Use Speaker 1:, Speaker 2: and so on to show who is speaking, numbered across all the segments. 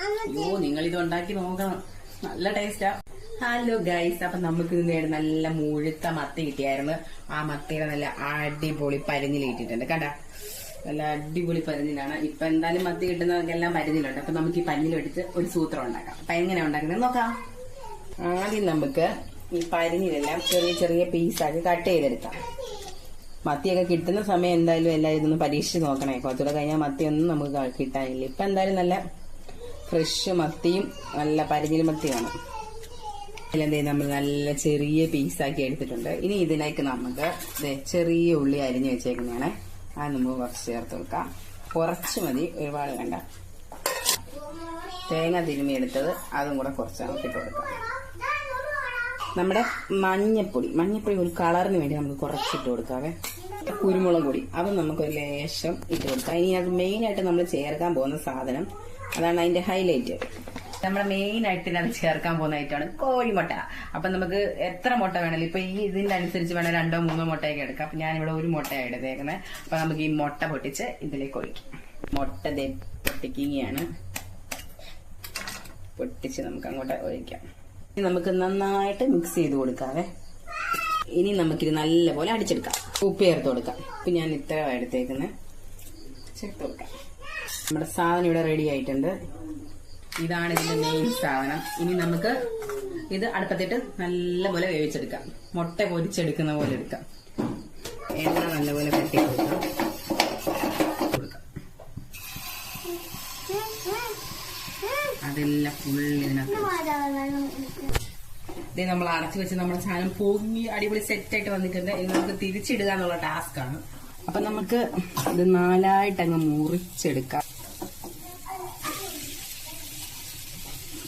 Speaker 1: അയ്യോ, നിങ്ങളിത് ഉണ്ടാക്കി നോക്കണം, നല്ല ടേസ്റ്റാ. ഹലോ ഗൈസ്, അപ്പൊ നമുക്ക് ഇന്ന് നല്ല മുഴുത്ത മത്തി കിട്ടിയായിരുന്നു. ആ മത്തിയുടെ നല്ല അടിപൊളി പരിഞ്ഞിൽ കിട്ടിയിട്ടുണ്ട്. കണ്ട, നല്ല അടിപൊളി പരിഞ്ഞിലാണ്. ഇപ്പൊ എന്തായാലും മത്തി കിട്ടുന്നവർക്കെല്ലാം പരിഞ്ഞിലുണ്ട്. അപ്പൊ നമുക്ക് ഈ പരിഞ്ഞിൽ എടുത്ത് ഒരു സൂത്രം ഉണ്ടാക്കാം. അപ്പൊ എങ്ങനെ ഉണ്ടാക്കുന്നത് നോക്കാം. ആദ്യം നമുക്ക് ഈ പരിഞ്ഞിലെല്ലാം ചെറിയ ചെറിയ പീസാക്കി കട്ട് ചെയ്തെടുക്കാം. മത്തിയൊക്കെ കിട്ടുന്ന സമയം എന്തായാലും എല്ലാവരും ഇതൊന്ന് പരീക്ഷിച്ച് നോക്കണേ. കുറച്ചുകൂടെ കഴിഞ്ഞാൽ മത്തിയൊന്നും നമുക്ക് കിട്ടാനില്ല. ഇപ്പൊ എന്തായാലും നല്ല ഫ്രഷ് മത്തിയും നല്ല പരിഞ്ഞിൽ മത്തിയാണ്. ഇതിലെന്തേ നമ്മൾ നല്ല ചെറിയ പീസാക്കി എടുത്തിട്ടുണ്ട്. ഇനി ഇതിലേക്ക് നമുക്ക് ചെറിയ ഉള്ളി അരിഞ്ഞു വെച്ചേക്കുന്നതാണ്. അത് നമുക്ക് കുറച്ച് ചേർത്ത് കൊടുക്കാം. കുറച്ച് മതി, ഒരുപാട് വേണ്ട. തേങ്ങ തിരുമ്മി എടുത്തത് അതും കൂടെ കുറച്ച് നമുക്ക് ഇട്ട് കൊടുക്കാം. നമ്മുടെ മഞ്ഞപ്പൊടി ഒരു കളറിന് വേണ്ടി നമുക്ക് കുറച്ചിട്ട് കൊടുക്കാവേ. കുരുമുളക് പൊടി അതും നമുക്കൊരു ലേശം ഇട്ട് കൊടുക്കാം. ഇനി അത് മെയിനായിട്ട് നമ്മൾ ചേർക്കാൻ പോകുന്ന സാധനം, അതാണ് അതിന്റെ ഹൈലൈറ്റ്. നമ്മുടെ മെയിൻ ആയിട്ട് അത് ചേർക്കാൻ പോകുന്ന ഐറ്റമാണ് കോഴിമുട്ട. അപ്പൊ നമുക്ക് എത്ര മുട്ട വേണമല്ലോ, ഇപ്പൊ ഈ ഇതിന്റെ അനുസരിച്ച് വേണം 2 3 മുട്ടയൊക്കെ എടുക്കാം. അപ്പൊ ഞാനിവിടെ ഒരു മുട്ടയാണ് എടുത്തേക്കുന്നത്. അപ്പൊ നമുക്ക് ഈ മുട്ട പൊട്ടിച്ച് ഇതിലേക്ക് ഒഴിക്കാം. മുട്ട പൊട്ടിക്കുകയാണ്. പൊട്ടിച്ച് നമുക്ക് അങ്ങോട്ട് ഒഴിക്കാം. ഇനി നമുക്ക് നന്നായിട്ട് മിക്സ് ചെയ്ത് കൊടുക്കാവേ. ഇനി നമുക്കിത് നല്ലപോലെ അടിച്ചെടുക്കാം. ഉപ്പ് ചേർത്ത് കൊടുക്കാം. ഇപ്പൊ ഞാൻ ഇത്ര എടുത്തേക്കുന്നത് ചേർത്ത് കൊടുക്കാം. നമ്മുടെ സാധനം ഇവിടെ റെഡി ആയിട്ടുണ്ട്. ഇതാണ് ഇതിന്റെ മെയിൻ സാധനം. ഇനി നമുക്ക് ഇത് അടുപ്പത്തിട്ട് നല്ലപോലെ വേവിച്ചെടുക്കാം. മുട്ട പൊരിച്ചെടുക്കുന്ന പോലെ എടുക്കാം. എണ്ണ നല്ലപോലെ തട്ടി കൊടുക്കാം. അതെല്ലാം ഫുള്ളിനകത്ത് ഇത് നമ്മൾ അടച്ചു വെച്ച് നമ്മുടെ സാധനം പൊങ്ങി അടിപൊളി സെറ്റായിട്ട് വന്നിട്ടുണ്ട്. ഇത് നമുക്ക് തിരിച്ചിടുക എന്നുള്ള ടാസ്ക്കാണ്. അപ്പൊ നമുക്ക് ഇത് 4ആയിട്ട് അങ്ങ് മുറിച്ചെടുക്കാം.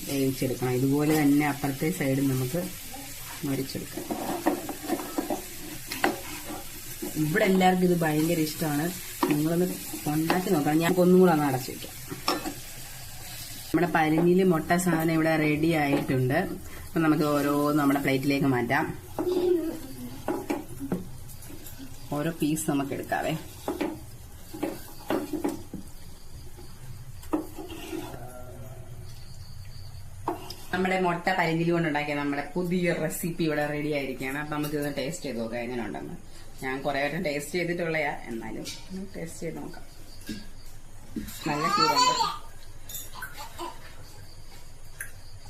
Speaker 1: വേവിച്ചെടുക്കണം. ഇതുപോലെ തന്നെ അപ്പുറത്തെ സൈഡും നമുക്ക് മുറിച്ചെടുക്കാം. ഇവിടെ എല്ലാവർക്കും ഇത് ഭയങ്കര ഇഷ്ടമാണ്. നിങ്ങളൊന്ന് ഉണ്ടാക്കി നോക്കണം. ഞാൻ ഒന്നും കൂടെ ഒന്ന് അടച്ചു വെക്കാം. നമ്മുടെ പരിഞ്ഞില് മുട്ട സാധനം ഇവിടെ റെഡി ആയിട്ടുണ്ട്. അപ്പൊ നമുക്ക് ഓരോ നമ്മുടെ പ്ലേറ്റിലേക്ക് മാറ്റാം. ഓരോ പീസ് നമുക്ക് എടുക്കാവേ. നമ്മുടെ മുട്ട പരിഞ്ഞില് കൊണ്ടുണ്ടാക്കിയ നമ്മുടെ പുതിയ റെസിപ്പി ഇവിടെ റെഡി ആയിരിക്കുകയാണ്. അപ്പൊ നമുക്ക് ഇത് ടേസ്റ്റ് ചെയ്ത് നോക്കാം എങ്ങനെ ഉണ്ടെന്ന്. ഞാൻ കുറെ വട്ടം ടേസ്റ്റ് ചെയ്തിട്ടുള്ളയാ, എന്നാലും ടേസ്റ്റ് ചെയ്ത് നോക്കാം. നല്ല ചൂടുണ്ട്.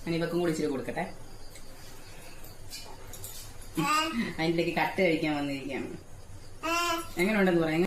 Speaker 1: ഞാൻ ഇവക്കും കൂടി ഇച്ചിരി കൊടുക്കട്ടെ. അതിലേക്ക് കട്ട് കഴിക്കാൻ വന്നിരിക്കുകയാണ്. എങ്ങനെ ഉണ്ടെന്ന് പറയാം.